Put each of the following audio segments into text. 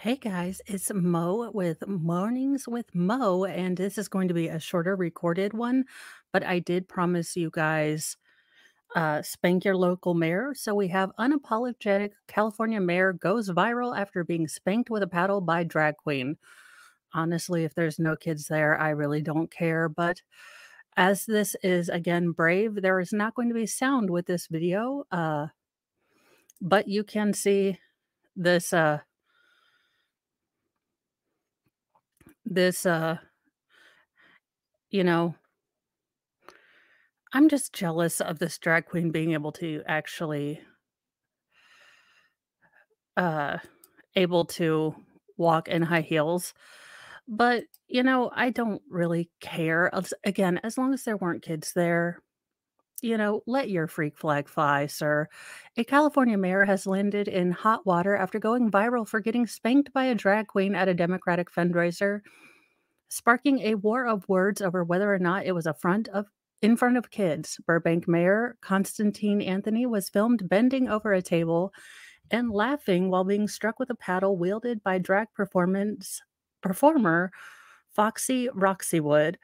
Hey guys, it's Mo with Mornings with Mo, and this is going to be a shorter recorded one, but I did promise you guys spank your local mayor. So we have unapologetic California mayor goes viral after being spanked with a paddle by drag queen. Honestly, if there's no kids there, I really don't care. But as this is again brave, there is not going to be sound with this video. But you can see this this you know I'm just jealous of this drag queen being able to actually, uh, able to walk in high heels, but, I don't really care, again, as long as there weren't kids there, let your freak flag fly, sir. A California mayor has landed in hot water after going viral for getting spanked by a drag queen at a Democratic fundraiser, sparking a war of words over whether or not it was in front of kids. Burbank Mayor Constantine Anthony was filmed bending over a table and laughing while being struck with a paddle wielded by drag performance performer Foxy Roxywood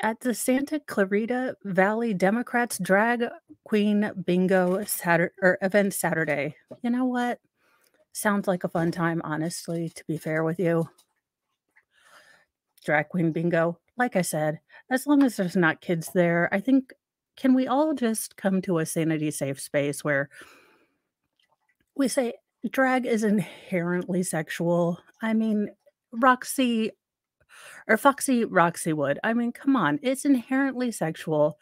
at the Santa Clarita Valley Democrats Drag Queen Bingo event Saturday. You know what? Sounds like a fun time, honestly, to be fair with you. Drag queen bingo. Like I said, as long as there's not kids there, I think can we all just come to a sanity safe space where we say drag is inherently sexual? I mean, Roxy or Foxy Roxywood. I mean, come on, it's inherently sexual.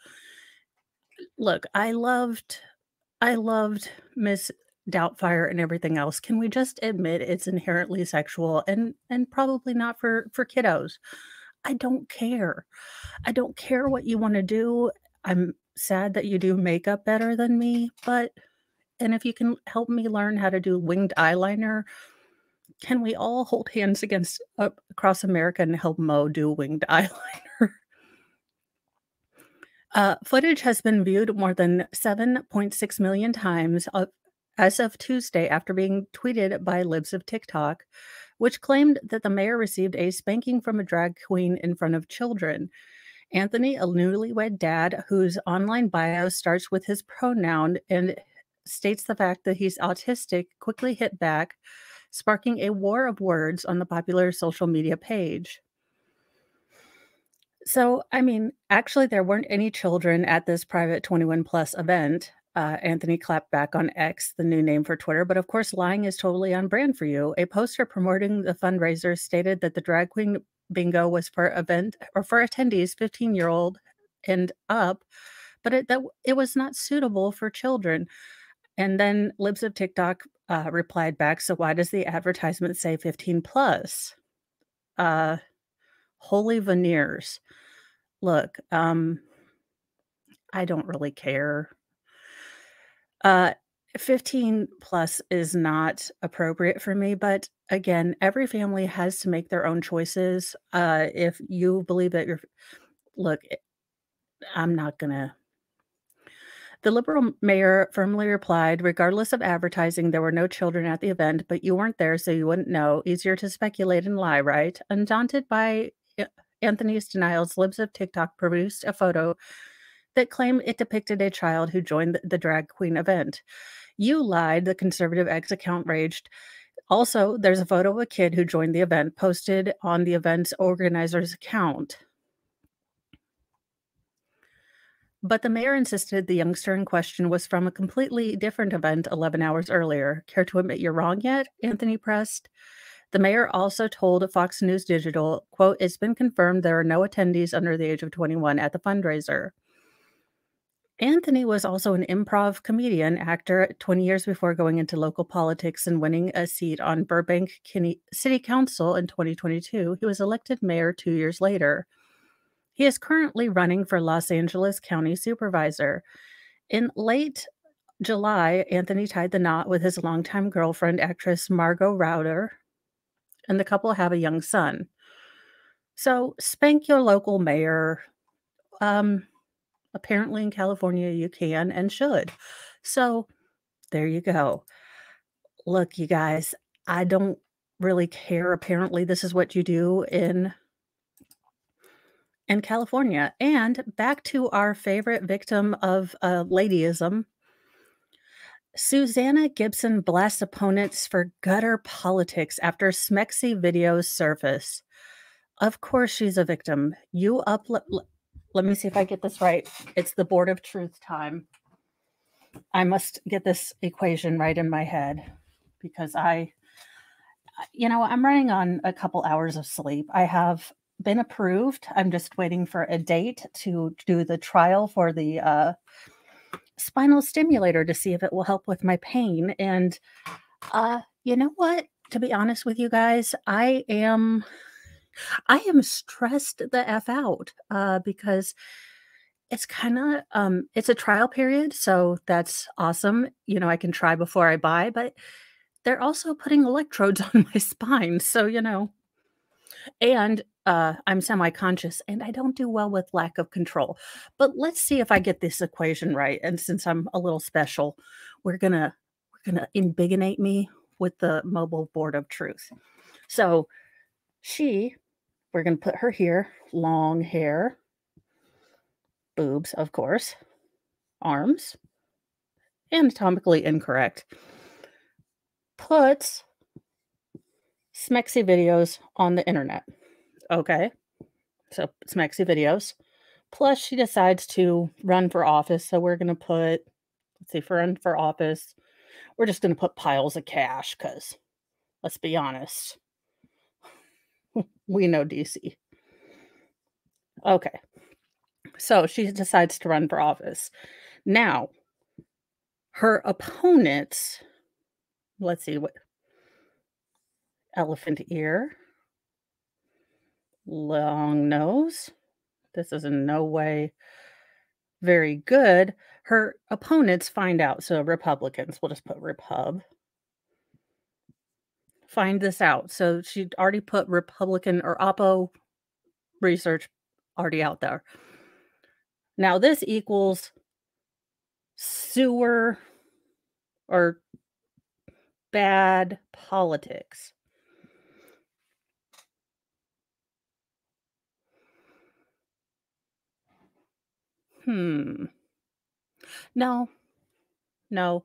Look, I loved Miss Doubtfire and everything else. Can we just admit it's inherently sexual and probably not for kiddos? I don't care. I don't care what you wanna do. I'm sad that you do makeup better than me, but and if you can help me learn how to do winged eyeliner, can we all hold hands across America and help Mo do winged eyeliner? Footage has been viewed more than 7.6 million times as of Tuesday after being tweeted by Libs of TikTok, which claimed that the mayor received a spanking from a drag queen in front of children. Anthony, a newlywed dad whose online bio starts with his pronoun and states the fact that he's autistic, quickly hit back, sparking a war of words on the popular social media page. So, I mean, actually, there weren't any children at this private 21 plus event. Anthony clapped back on X, the new name for Twitter, but of course, lying is totally on brand for you. A poster promoting the fundraiser stated that the drag queen bingo was for event or for attendees 15-year-old and up, but it was not suitable for children. And then Libs of TikTok replied back, so why does the advertisement say 15 plus? Uh, Holy veneers. Look, I don't really care. Uh, 15 plus is not appropriate for me, but again, every family has to make their own choices. If you believe that look, I'm not gonna. The Liberal mayor firmly replied, regardless of advertising, there were no children at the event, but you weren't there, so you wouldn't know. Easier to speculate and lie, right? Undaunted by Anthony's denials, Libs of TikTok produced a photo that claimed it depicted a child who joined the drag queen event. You lied, the conservative X account raged. Also, there's a photo of a kid who joined the event posted on the event's organizer's account. But the mayor insisted the youngster in question was from a completely different event 11 hours earlier. Care to admit you're wrong yet? Anthony pressed. The mayor also told Fox News Digital, quote, it's been confirmed there are no attendees under the age of 21 at the fundraiser. Anthony was also an improv comedian, actor 20 years before going into local politics and winning a seat on Burbank City Council in 2022. He was elected mayor 2 years later. He is currently running for Los Angeles County Supervisor. In late July, Anthony tied the knot with his longtime girlfriend, actress Margot Rauder, and the couple have a young son. So spank your local mayor. Um, Apparently in California you can and should. So there you go. Look, you guys, I don't really care. Apparently, this is what you do in California. And back to our favorite victim of ladyism, Susanna Gibson blasts opponents for gutter politics after Smexy videos surface. Of course, she's a victim. Let me see if I get this right. It's the Board of Truth time. I must get this equation right in my head because I'm running on a couple hours of sleep. I have been approved. I'm just waiting for a date to do the trial for the spinal stimulator to see if it will help with my pain. And you know what? To be honest with you guys, I am stressed the F out because it's a trial period, so that's awesome. I can try before I buy, but they're also putting electrodes on my spine, so, and, I'm semi-conscious, and I don't do well with lack of control. But let's see if I get this equation right, and since I'm a little special, we're gonna embiggenate me with the mobile board of truth. So, she we're gonna put her here, long hair, boobs, of course, arms, anatomically incorrect, puts Smexy videos on the internet. Okay, so Smexy videos. Plus, she decides to run for office. So we're going to put, let's see, for run for office, we're just going to put piles of cash because let's be honest, we know DC. Okay, so she decides to run for office. Now, her opponents, let's see, what elephant ear, long nose. This is in no way very good. Her opponents find out. So Republicans, we'll just put Repub, find this out. So she'd already put Republican or Oppo research already out there. Now this equals sewer or bad politics. No, no.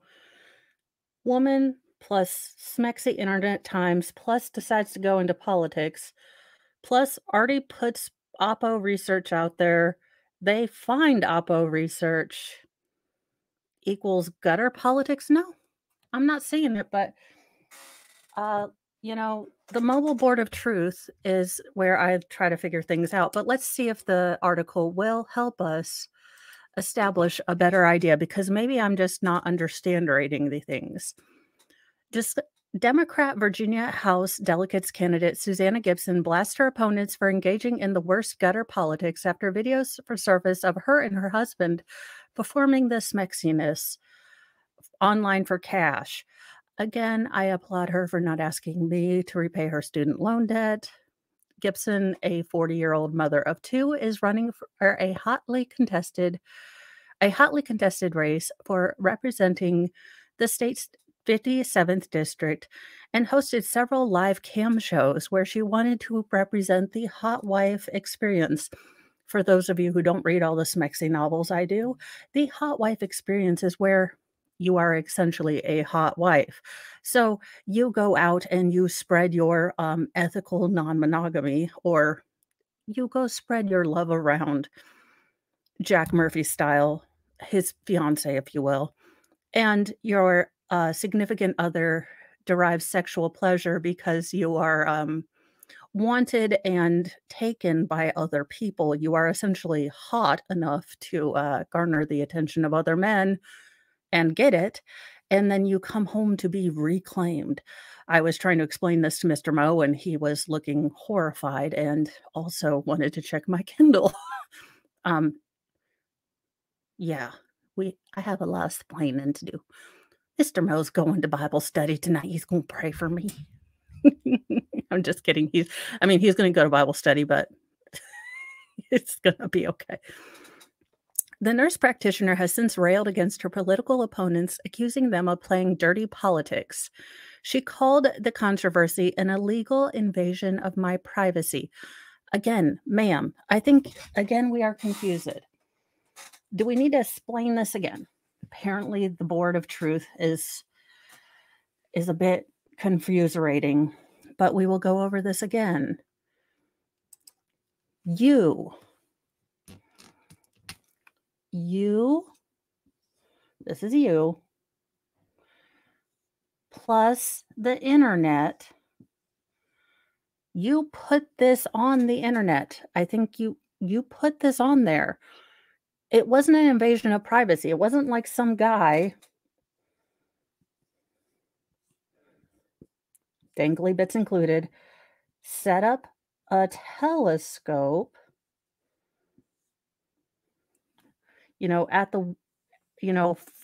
Woman plus Smexy internet times plus decides to go into politics plus already puts Oppo research out there. They find Oppo research equals gutter politics. No, I'm not seeing it, but uh, the mobile board of truth is where I try to figure things out. But let's see if the article will help us establish a better idea because maybe I'm just not understanding the things. Just Democrat Virginia House Delegates candidate Susanna Gibson blasts her opponents for engaging in the worst gutter politics after videos surface of her and her husband performing the smexiness online for cash. Again, I applaud her for not asking me to repay her student loan debt. Gibson, a 40-year-old mother of two, is running for a hotly contested race for representing the state's 57th district and hosted several live cam shows where she wanted to represent the hot wife experience. For those of you who don't read all the Smexy novels I do, the hot wife experience is where you are essentially a hot wife. So you go out and you spread your ethical non-monogamy, or you go spread your love around, Jack Murphy style, his fiance, if you will, and your significant other derives sexual pleasure because you are wanted and taken by other people. You are essentially hot enough to garner the attention of other men and get it, and then you come home to be reclaimed. I was trying to explain this to Mr. Moe, and he was looking horrified and also wanted to check my Kindle. um, yeah, I have a lot of explaining to do. Mr. Moe's going to Bible study tonight. He's going to pray for me. I'm just kidding. He's going to go to Bible study, but it's going to be okay. The nurse practitioner has since railed against her political opponents, accusing them of playing dirty politics. She called the controversy an illegal invasion of my privacy. Again, ma'am, I think, again, we are confused. Do we need to explain this again? Apparently, the Board of Truth is a bit confuserating, but we will go over this again. You, this is you, plus the internet. You put this on the internet. I think you put this on there. It wasn't an invasion of privacy. It wasn't like some guy, dangly bits included, set up a telescope, at the,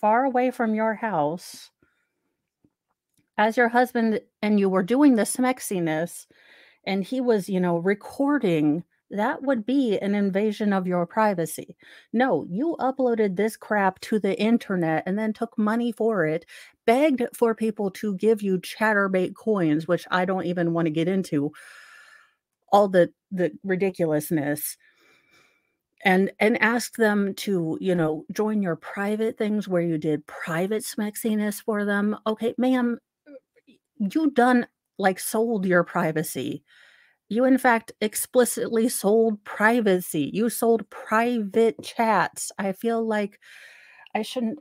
far away from your house as your husband, and you were doing the smexiness, and he was, recording. That would be an invasion of your privacy. No, you uploaded this crap to the internet and then took money for it, begged for people to give you chatterbait coins, which I don't even want to get into all the ridiculousness, and ask them to, join your private things where you did private smexiness for them. Okay, ma'am, you done like sold your privacy. You, in fact, explicitly sold privacy. You sold private chats. I feel like I shouldn't.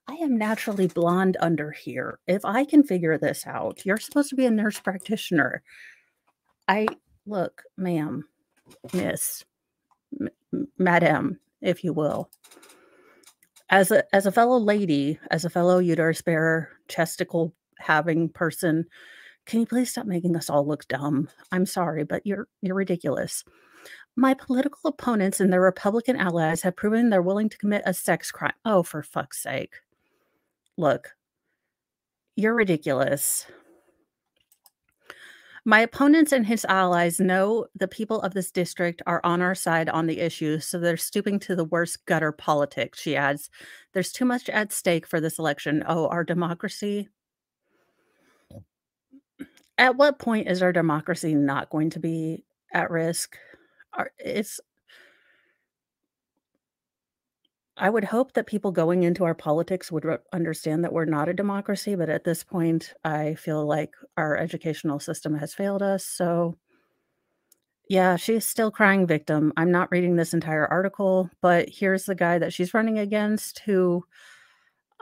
I am naturally blonde under here. If I can figure this out, you're supposed to be a nurse practitioner. Look, ma'am, miss, madam, if you will. As a fellow lady, as a fellow uterus bearer, chesticle having person, can you please stop making us all look dumb? I'm sorry, but you're ridiculous. My political opponents and their Republican allies have proven they're willing to commit a sex crime. Oh, for fuck's sake. Look, you're ridiculous. My opponents and his allies know the people of this district are on our side on the issue, so they're stooping to the worst gutter politics, she adds. There's too much at stake for this election. Oh, our democracy? At what point is our democracy not going to be at risk? I would hope that people going into our politics would understand that we're not a democracy, but at this point, I feel like our educational system has failed us. So, yeah, she's still crying victim. I'm not reading this entire article, but here's the guy that she's running against, who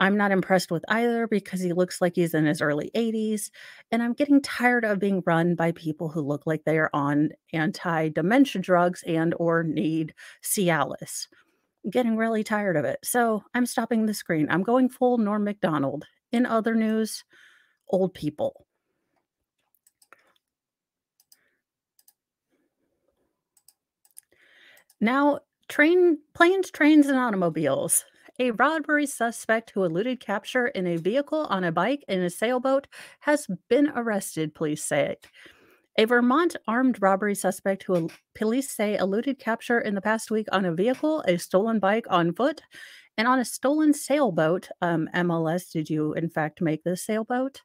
I'm not impressed with either, because he looks like he's in his early 80s, and I'm getting tired of being run by people who look like they are on anti-dementia drugs and or need Cialis. I'm getting really tired of it. So I'm stopping the screen. I'm going full Norm Macdonald. In other news, old people. Now, planes, trains, and automobiles. A robbery suspect who eluded capture in a vehicle, on a bike, in a sailboat has been arrested, police say. A Vermont armed robbery suspect who police say eluded capture in the past week on a vehicle, a stolen bike, on foot, and on a stolen sailboat. MLS, did you in fact make this sailboat?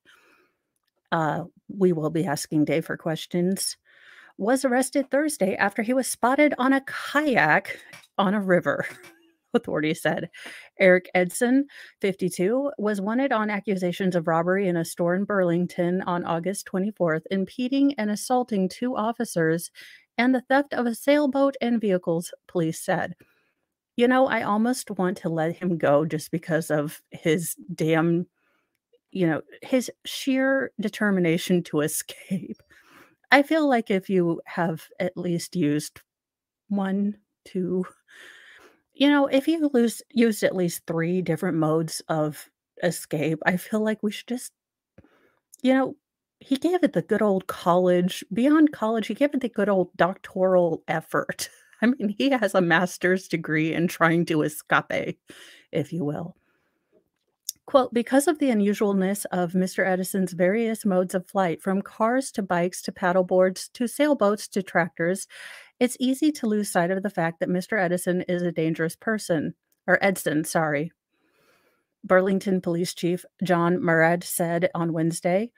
We will be asking Dave for questions. Was arrested Thursday after he was spotted on a kayak on a river, authorities said. Eric Edson, 52, was wanted on accusations of robbery in a store in Burlington on August 24th, impeding and assaulting two officers, and the theft of a sailboat and vehicles, police said. I almost want to let him go just because of his damn, his sheer determination to escape. I feel like if you have at least used one, two, if you used at least 3 different modes of escape, I feel like we should just, he gave it the good old college, beyond college, he gave it the good old doctoral effort. I mean, he has a master's degree in trying to escape, if you will. Quote, because of the unusualness of Mr. Edison's various modes of flight, from cars to bikes to paddleboards to sailboats to tractors, it's easy to lose sight of the fact that Mr. Edison is a dangerous person. Or Edson, sorry. Burlington Police Chief John Murad said on Wednesday.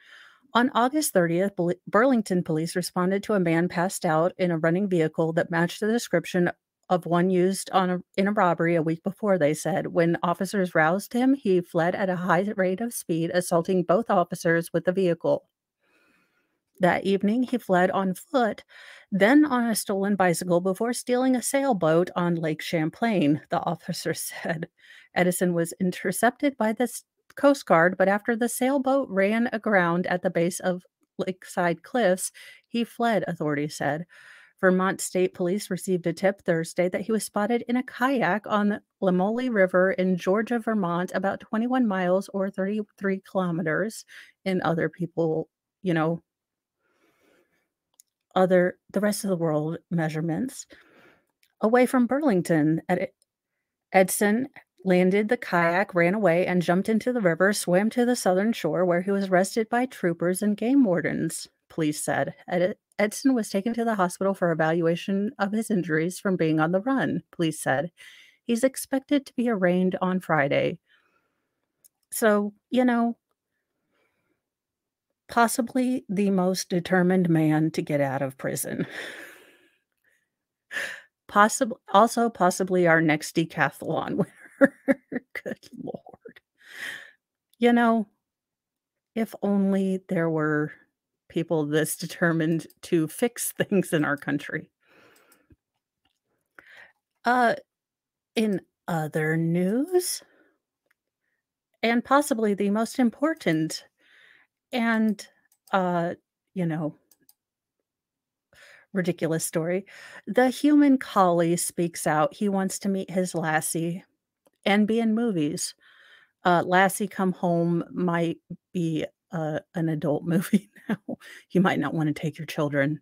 On August 30th, Burlington police responded to a man passed out in a running vehicle that matched the description of one used in a robbery a week before, they said. When officers roused him, he fled at a high rate of speed, assaulting both officers with the vehicle. That evening, he fled on foot, then on a stolen bicycle before stealing a sailboat on Lake Champlain, the officer said. Edison was intercepted by the Coast Guard, but after the sailboat ran aground at the base of lakeside cliffs, he fled, authorities said. Vermont State Police received a tip Thursday that he was spotted in a kayak on the Lamoli River in Georgia, Vermont, about 21 miles or 33 kilometers in other people, you know, the rest of the world measurements away from Burlington. Edson landed the kayak, ran away, and jumped into the river, swam to the southern shore, where he was arrested by troopers and game wardens, police said. Edson was taken to the hospital for evaluation of his injuries from being on the run, police said. He's expected to be arraigned on Friday. So, possibly the most determined man to get out of prison. Possibly our next decathlon winner. Good Lord. You know, if only there were people this determined to fix things in our country. In other news, and possibly the most important and, you know, ridiculous story, the human collie speaks out. He wants to meet his Lassie and be in movies. Lassie Come Home might be, an adult movie now. You might not wanna take your children.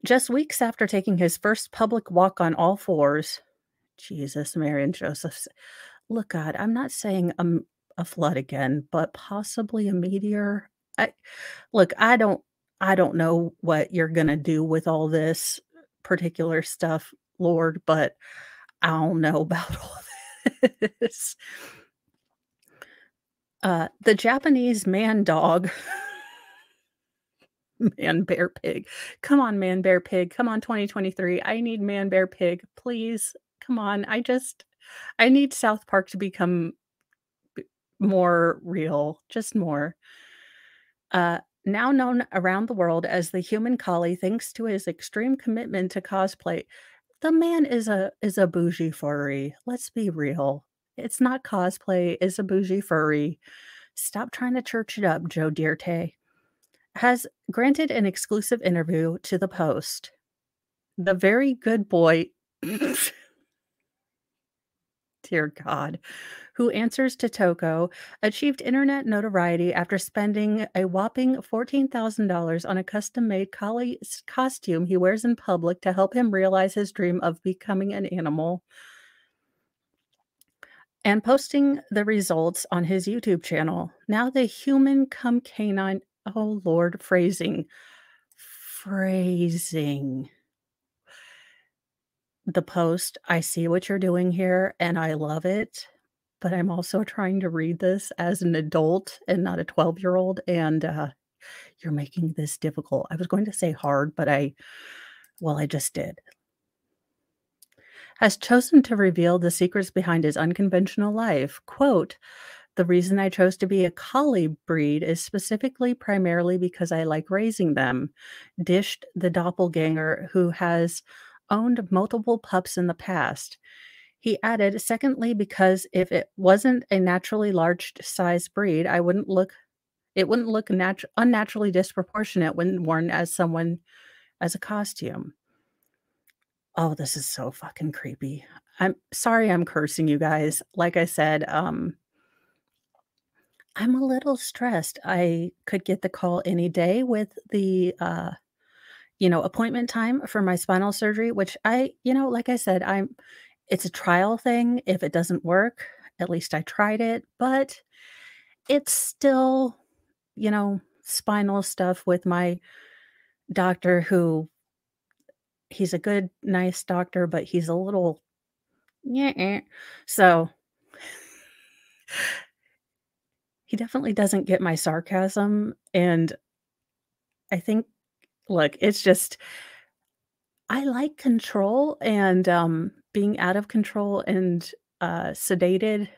Just weeks after taking his first public walk on all fours, Jesus, Mary, and Joseph. Look, God, I'm not saying, a flood again, but possibly a meteor. I Look, I don't know what you're gonna do with all this particular stuff, Lord, but I don't know about all this. The Japanese man dog man, bear, pig. Come on, man, bear, pig. Come on, 2023. I need man, bear, pig. Please. Come on. I need South Park to become more real, just more. Now known around the world as the human collie, thanks to his extreme commitment to cosplay. The man is a bougie furry. Let's be real. It's not cosplay, it's a bougie furry. Stop trying to church it up, Joe Dierte. Has granted an exclusive interview to the Post. The very good boy, dear God, who answers to Toko, achieved internet notoriety after spending a whopping $14,000 on a custom-made collie costume he wears in public to help him realize his dream of becoming an animal, and posting the results on his YouTube channel. Now the human cum canine, oh Lord, phrasing. The Post, I see what you're doing here, and I love it, but I'm also trying to read this as an adult and not a 12-year-old, and, you're making this difficult. I was going to say hard, but I just did. Has chosen to reveal the secrets behind his unconventional life. Quote, "The reason I chose to be a collie breed is specifically primarily because I like raising them," dished the doppelganger who has owned multiple pups in the past. He added, "Secondly, because if it wasn't a naturally large size breed, it wouldn't look unnaturally disproportionate when worn as a costume." Oh, this is so fucking creepy. I'm sorry I'm cursing, you guys. Like I said, I'm a little stressed. I could get the call any day with the, appointment time for my spinal surgery, which like I said, it's a trial thing. If it doesn't work, at least I tried it, but it's still, spinal stuff with my doctor who he's a good, nice doctor, but he's a little yeah. So He definitely doesn't get my sarcasm, and I think look, it's just I like control and, being out of control and, sedated,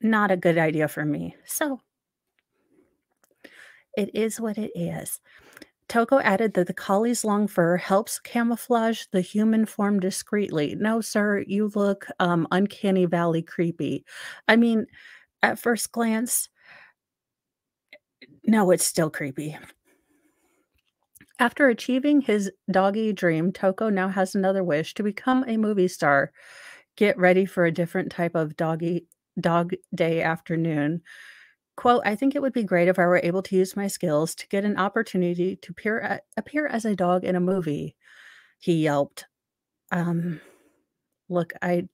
not a good idea for me. So, it is what it is. Toko added that the collie's long fur helps camouflage the human form discreetly. No, sir, you look, uncanny valley creepy. I mean, at first glance, no, it's still creepy. After achieving his doggy dream, Toko now has another wish to become a movie star. Get ready for a different type of dog day afternoon. Quote, I think it would be great if I were able to use my skills to get an opportunity to appear as a dog in a movie, he yelped. Um, look, I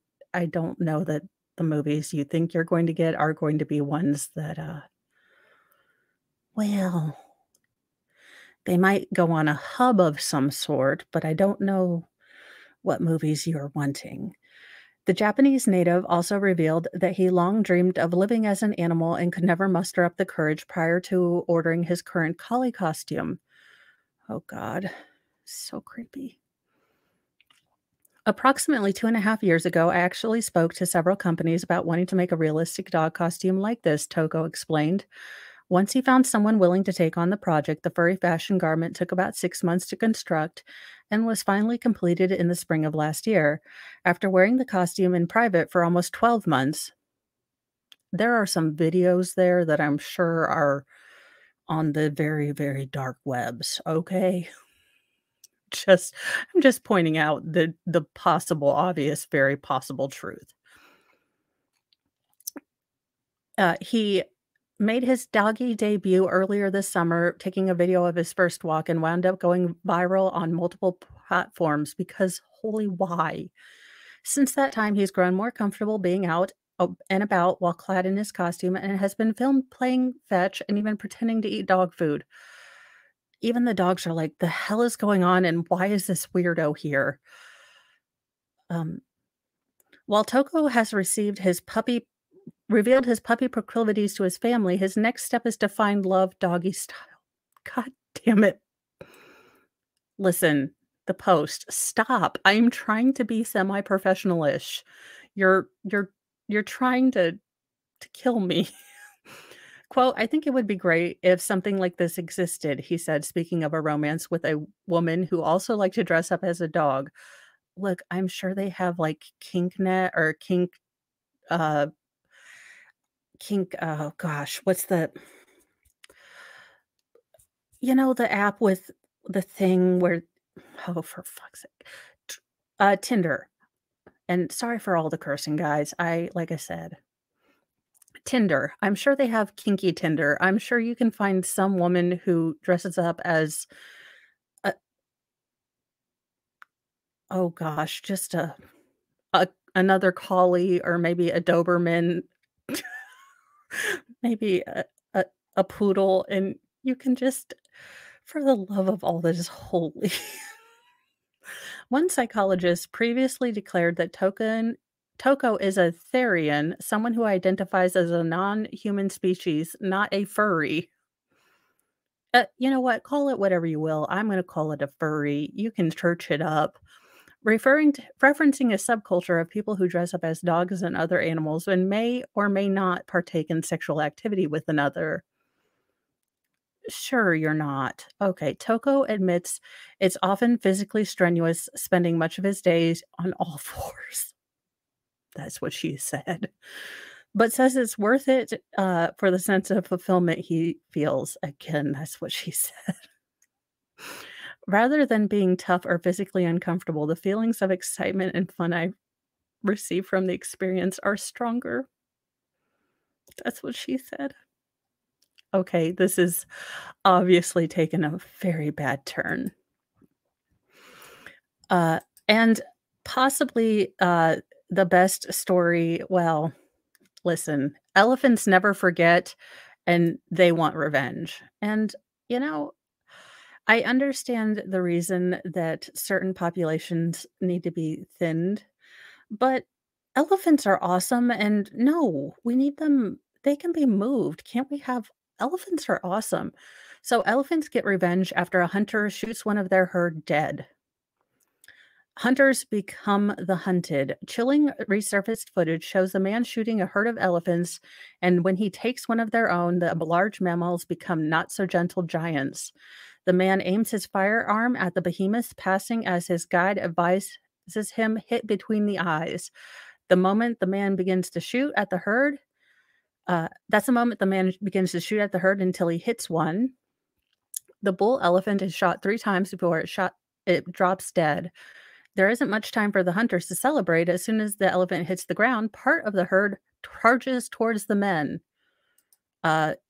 don't know that the movies you think you're going to get are going to be ones that, well, they might go on a hub of some sort, but I don't know what movies you're wanting. The Japanese native also revealed that he long dreamed of living as an animal and could never muster up the courage prior to ordering his current collie costume. Oh God, so creepy. Approximately 2.5 years ago, I actually spoke to several companies about wanting to make a realistic dog costume like this, Togo explained. Once he found someone willing to take on the project, the furry fashion garment took about 6 months to construct and was finally completed in the spring of last year. After wearing the costume in private for almost 12 months, there are some videos there that I'm sure are on the very, very dark webs, okay? Just I'm just pointing out the possible, obvious, very possible truth. He made his doggy debut earlier this summer, taking a video of his first walk and wound up going viral on multiple platforms because holy why? Since that time, he's grown more comfortable being out and about while clad in his costume and has been filmed playing fetch and even pretending to eat dog food. Even the dogs are like, "The hell is going on and why is this weirdo here?" Um, while Toko has revealed his puppy proclivities to his family, his next step is to find love doggy style. God damn it. Listen, the post, stop. I'm trying to be semi-professional-ish. You're you're trying to kill me. Quote, I think it would be great if something like this existed, he said, speaking of a romance with a woman who also liked to dress up as a dog. Look, I'm sure they have like KinkNet or uh oh gosh, what's the the app with the thing where oh, for fuck's sake. T Tinder, and sorry for all the cursing, guys. Like I said, Tinder. I'm sure they have kinky Tinder. I'm sure you can find some woman who dresses up as a oh gosh, just a another collie or maybe a Doberman, maybe a poodle, and you can just for the love of all that is holy. One psychologist previously declared that Toko is a therian, someone who identifies as a non-human species, not a furry. You know what? Call it whatever you will. I'm gonna call it a furry. You can church it up. Referencing a subculture of people who dress up as dogs and other animals and may or may not partake in sexual activity with another. Sure, you're not. Okay, Toko admits it's often physically strenuous, spending much of his days on all fours. That's what she said. But says it's worth it, for the sense of fulfillment he feels. Again, that's what she said. Rather than being tough or physically uncomfortable, the feelings of excitement and fun I receive from the experience are stronger. That's what she said. Okay, this is obviously taken a very bad turn. Uh, and possibly, the best story well, listen, elephants never forget, and they want revenge. And, you know, I understand the reason that certain populations need to be thinned, but elephants are awesome, and no, we need them they can be moved. Can't we have elephants are awesome. So elephants get revenge after a hunter shoots one of their herd dead. Hunters become the hunted. Chilling resurfaced footage shows a man shooting a herd of elephants, and when he takes one of their own, the large mammals become not so gentle giants. The man aims his firearm at the behemoth, passing as his guide advises him hit between the eyes. The moment the man begins to shoot at the herd, that's the moment the man begins to shoot at the herd until he hits one. The bull elephant is shot 3 times before it drops dead. There isn't much time for the hunters to celebrate. As soon as the elephant hits the ground, part of the herd charges towards the men.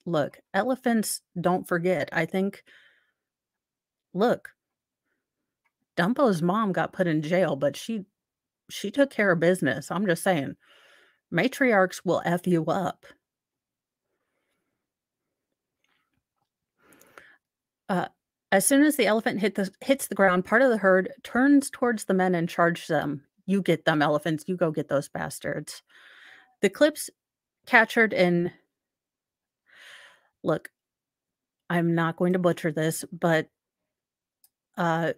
Look, elephants don't forget. I think, look, Dumbo's mom got put in jail, but she took care of business. I'm just saying, matriarchs will F you up. Uh, as soon as the elephant hits the ground, part of the herd turns towards the men and charges them. You get them, elephants. You go get those bastards. The clips captured in look, I'm not going to butcher this, but uh,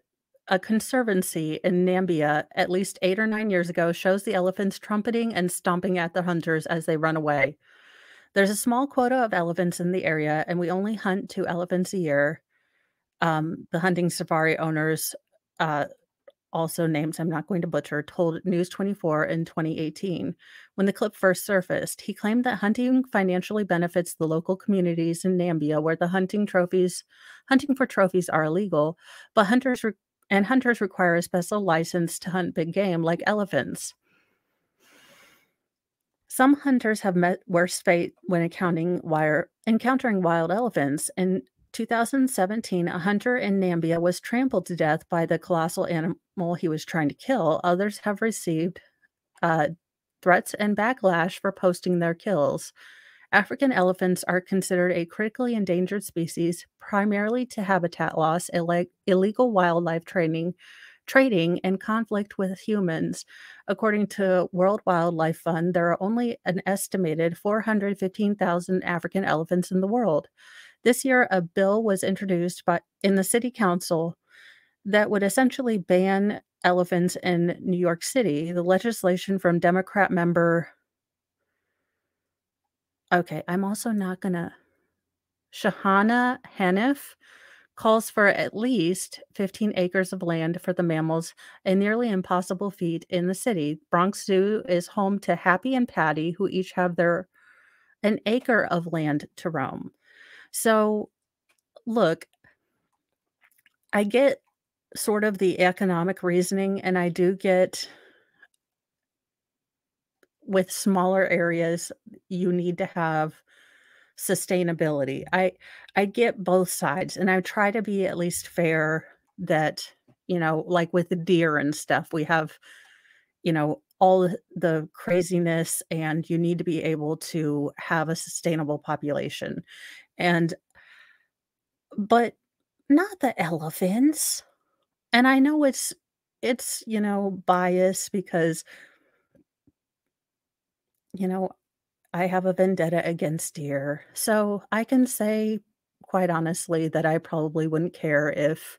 a conservancy in Nambia at least 8 or 9 years ago shows the elephants trumpeting and stomping at the hunters as they run away. There's a small quota of elephants in the area, and we only hunt 2 elephants a year. The hunting safari owners, uh, also names I'm not going to butcher, told News 24 in 2018. When the clip first surfaced, he claimed that hunting financially benefits the local communities in Nambia where the hunting for trophies are illegal, but hunters require a special license to hunt big game like elephants. Some hunters have met worse fate when encountering wild elephants. In 2017, a hunter in Nambia was trampled to death by the colossal animal he was trying to kill. Others have received uh, threats and backlash for posting their kills. African elephants are considered a critically endangered species, primarily to habitat loss, illegal wildlife trading, and conflict with humans. According to World Wildlife Fund, there are only an estimated 415,000 African elephants in the world. This year, a bill was introduced in the city council that would essentially ban elephants in New York City. The legislation from Democrat member okay, I'm also not gonna Shahana Hanif calls for at least 15 acres of land for the mammals, a nearly impossible feat in the city. Bronx Zoo is home to Happy and Patty, who each have an acre of land to roam. So, look, I get sort of the economic reasoning, and I do get with smaller areas, you need to have sustainability. I get both sides, and I try to be at least fair that, like with the deer and stuff, we have, all the craziness, and you need to be able to have a sustainable population. And but not the elephants. And I know it's, bias because, you know, I have a vendetta against deer. So I can say quite honestly that I probably wouldn't care if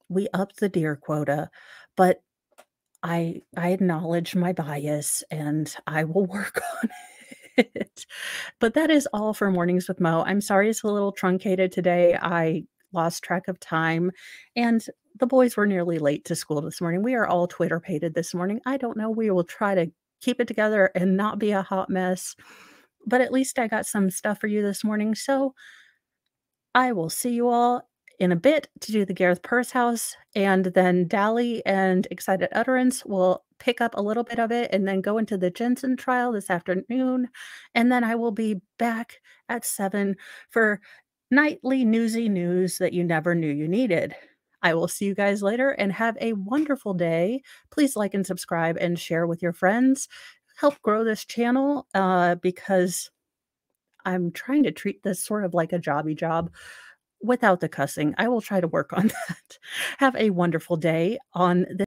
we upped the deer quota, but I acknowledge my bias and I will work on it. But that is all for Mornings with Mo. I'm sorry it's a little truncated today. I lost track of time and the boys were nearly late to school this morning. We are all Twitter pated this morning. I don't know. We will try to keep it together and not be a hot mess. But at least I got some stuff for you this morning. So I will see you all in a bit to do the Gareth Pursehouse, and then Dally and Excited Utterance will pick up a little bit of it and then go into the Jensen trial this afternoon. And then I will be back at 7 for nightly newsy news that you never knew you needed. I will see you guys later and have a wonderful day. Please like and subscribe and share with your friends. Help grow this channel because I'm trying to treat this sort of like a jobby job. without the cussing. I will try to work on that. Have a wonderful day on